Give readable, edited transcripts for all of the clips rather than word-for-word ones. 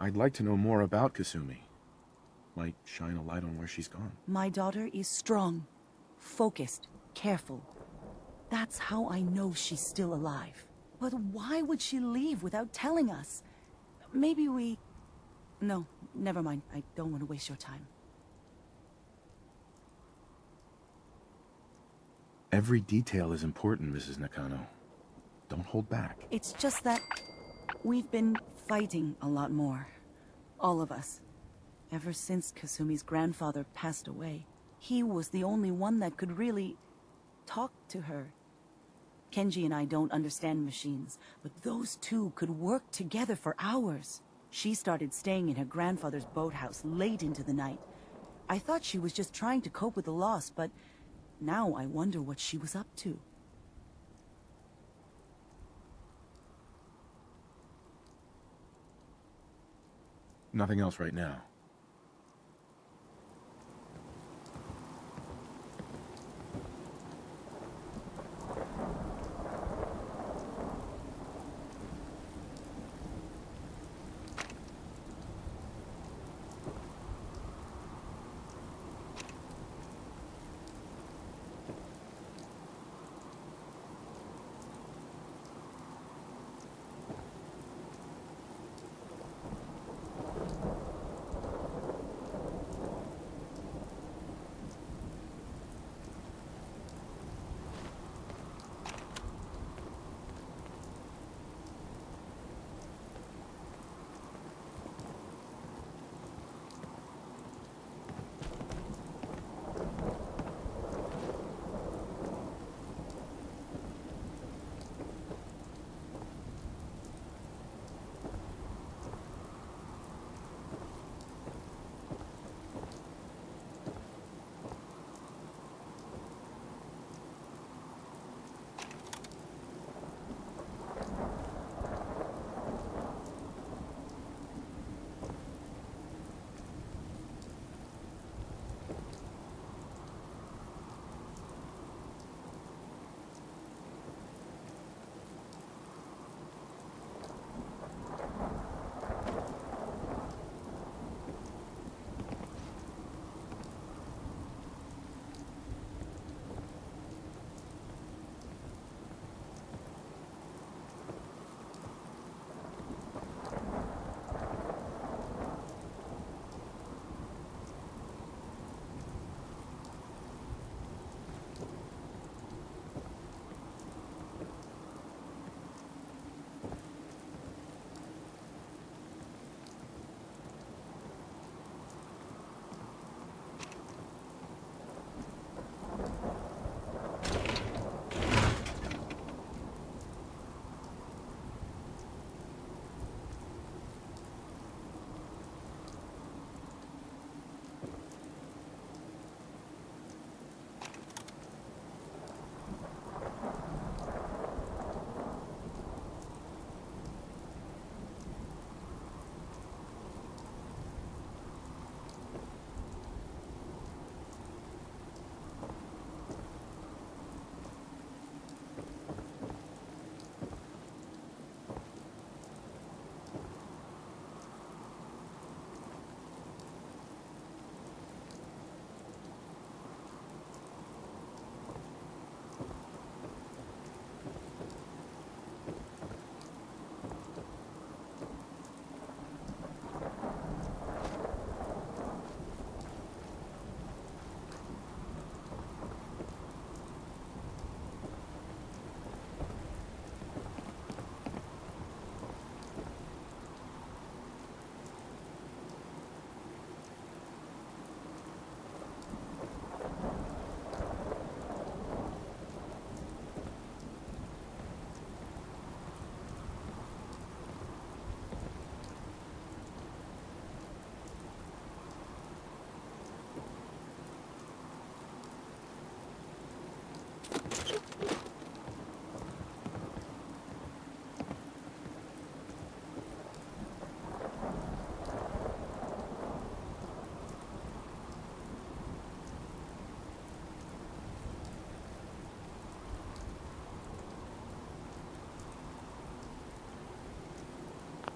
I'd like to know more about Kasumi. Might shine a light on where she's gone. My daughter is strong, focused, careful. That's how I know she's still alive. But why would she leave without telling us? Maybe we... No, never mind. I don't want to waste your time. Every detail is important, Mrs. Nakano. Don't hold back. It's just that we've been fighting a lot more. All of us. Ever since Kasumi's grandfather passed away. He was the only one that could really talk to her. Kenji and I don't understand machines, but those two could work together for hours. She started staying in her grandfather's boathouse late into the night. I thought she was just trying to cope with the loss, but now I wonder what she was up to. Nothing else right now.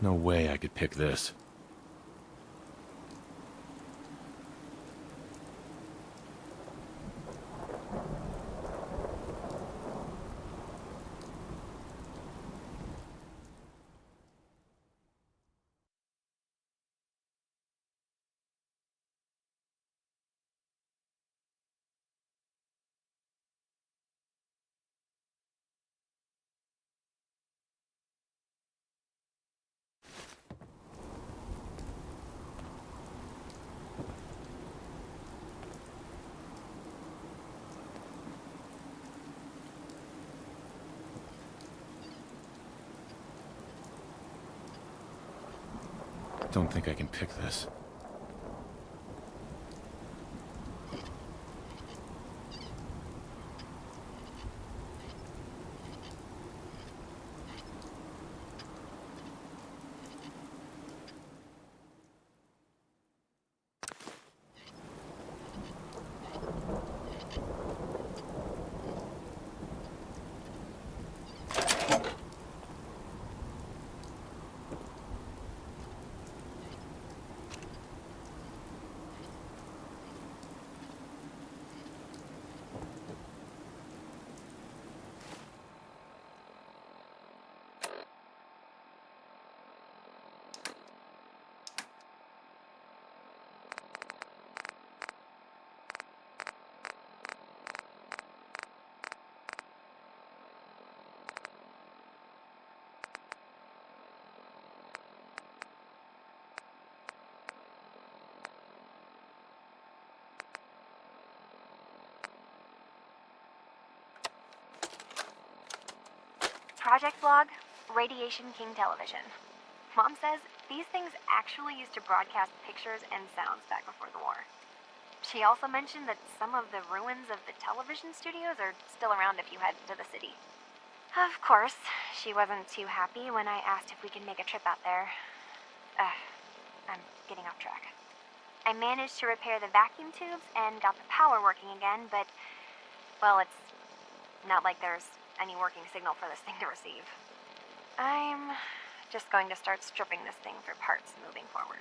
No way I could pick this. don't think I can pick this. Project log, Radiation King Television. Mom says these things actually used to broadcast pictures and sounds back before the war. She also mentioned that some of the ruins of the television studios are still around if you head to the city. Of course, she wasn't too happy when I asked if we could make a trip out there. I'm getting off track. I managed to repair the vacuum tubes and got the power working again, but, well, it's not like there's any working signal for this thing to receive. I'm just going to start stripping this thing for parts moving forward.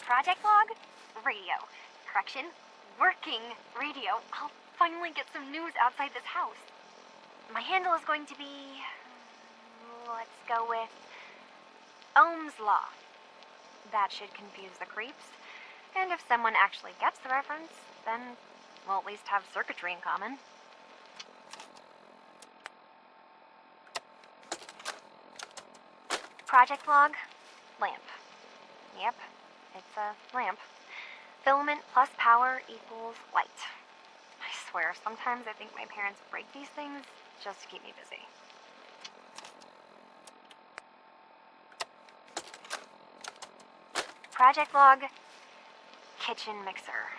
Project log, radio. Correction, working radio. I'll finally get some news outside this house. My handle is going to be, let's go with Ohm's Law. That should confuse the creeps. And if someone actually gets the reference, then we'll at least have circuitry in common. Project log, lamp. Yep, it's a lamp. Filament plus power equals light. I swear, sometimes I think my parents break these things just to keep me busy. Project log, kitchen mixer.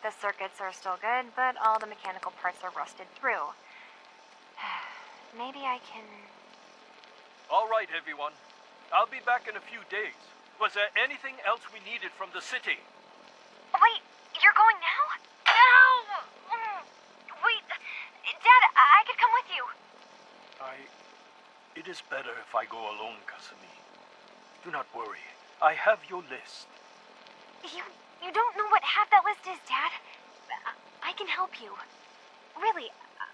The circuits are still good, but all the mechanical parts are rusted through. Maybe I can... All right, everyone. I'll be back in a few days. Was there anything else we needed from the city? Wait, you're going now? No! Wait, Dad, I could come with you. It is better if I go alone, Kasumi. Do not worry. I have your list. You don't know what half that list is, Dad. I can help you. Really,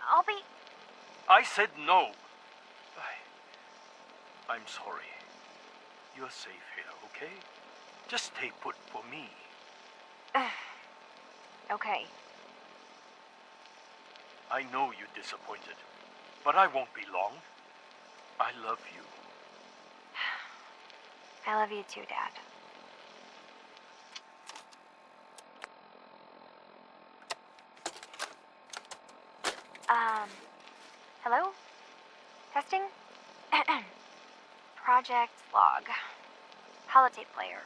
I'll be... I said no. I'm sorry. You're safe here, okay? Just stay put for me. Okay. I know you're disappointed, but I won't be long. I love you. I love you too, Dad. Hello? Testing? Project log. Holotape player.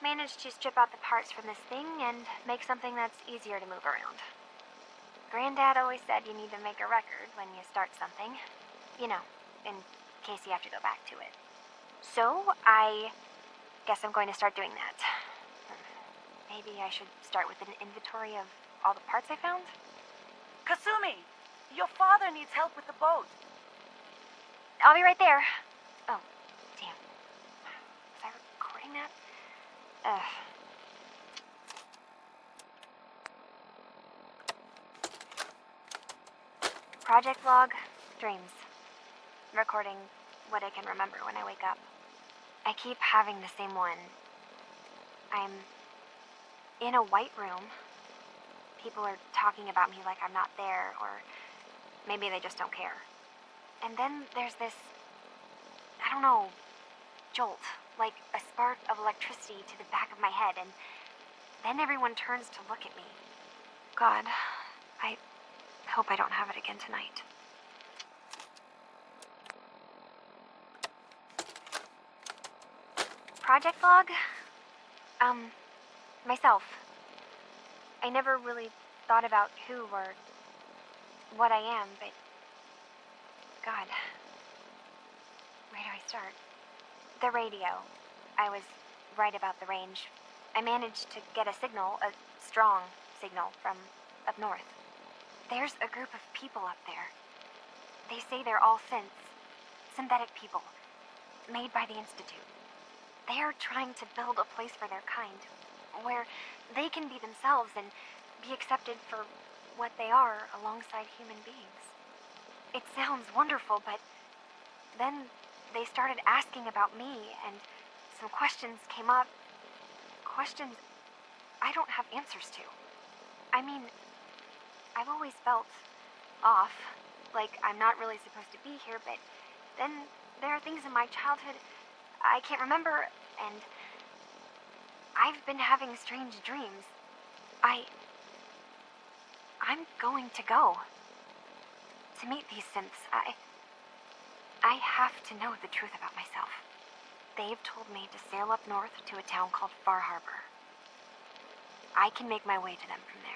Managed to strip out the parts from this thing and make something that's easier to move around. Granddad always said you need to make a record when you start something. You know, in case you have to go back to it. So, I guess I'm going to start doing that. Maybe I should start with an inventory of all the parts I found? Kasumi, your father needs help with the boat. I'll be right there. Oh, damn. Was I recording that? Project log, dreams. Recording what I can remember when I wake up. I keep having the same one. I'm in a white room. People are talking about me like I'm not there, or maybe they just don't care. And then there's this, I don't know, jolt, like a spark of electricity to the back of my head, and then everyone turns to look at me. God, I hope I don't have it again tonight. project log? Myself. I never really thought about who or what I am, but... God. Where do I start? The radio. I was right about the range. I managed to get a signal, a strong signal, from up north. There's a group of people up there. They say they're all synthetic people, made by the Institute. They are trying to build a place for their kind, where they can be themselves and be accepted for what they are alongside human beings. It sounds wonderful, but then they started asking about me, and some questions came up. Questions I don't have answers to. I mean, I've always felt off, like I'm not really supposed to be here, but then there are things in my childhood I can't remember, and I've been having strange dreams. I'm going to go to meet these synths. I have to know the truth about myself. They've told me to sail up north to a town called Far Harbor. I can make my way to them from there.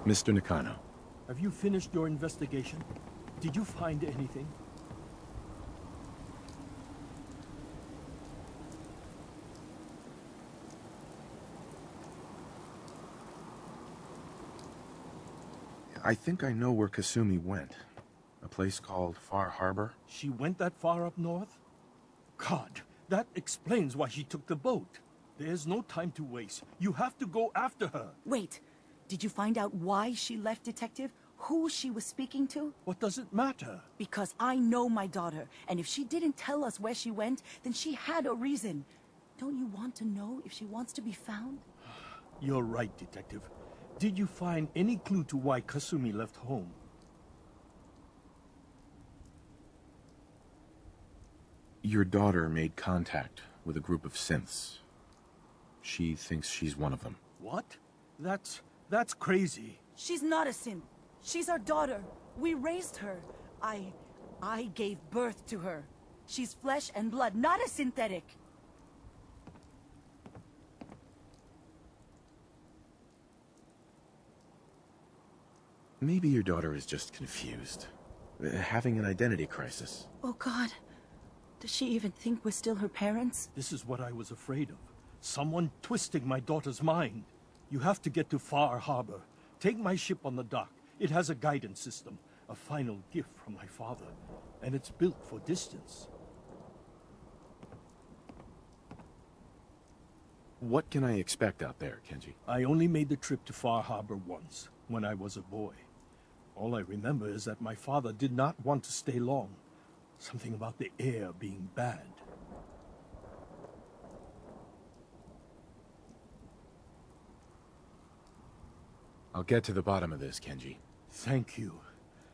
Mr. Nakano. Have you finished your investigation? Did you find anything? I think I know where Kasumi went. A place called Far Harbor. She went that far up north? God, that explains why she took the boat. There's no time to waste. You have to go after her. Wait, did you find out why she left, Detective? Who she was speaking to? What does it matter? Because I know my daughter, and if she didn't tell us where she went, then she had a reason. Don't you want to know if she wants to be found? You're right, Detective. Did you find any clue to why Kasumi left home? Your daughter made contact with a group of synths. She thinks she's one of them. What? That's crazy. She's not a synth. She's our daughter. We raised her. I gave birth to her. She's flesh and blood, not a synthetic. Maybe your daughter is just confused. Having an identity crisis. Oh, God. Does she even think we're still her parents? This is what I was afraid of. Someone twisting my daughter's mind. You have to get to Far Harbor. Take my ship on the dock. It has a guidance system, a final gift from my father, and it's built for distance. What can I expect out there, Kenji? I only made the trip to Far Harbor once, when I was a boy. All I remember is that my father did not want to stay long. Something about the air being bad. I'll get to the bottom of this, Kenji. Thank you.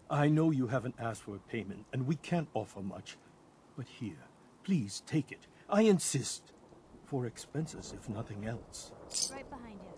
I know you haven't asked for a payment, and we can't offer much. But here, please take it. I insist. For expenses, if nothing else. Right behind you.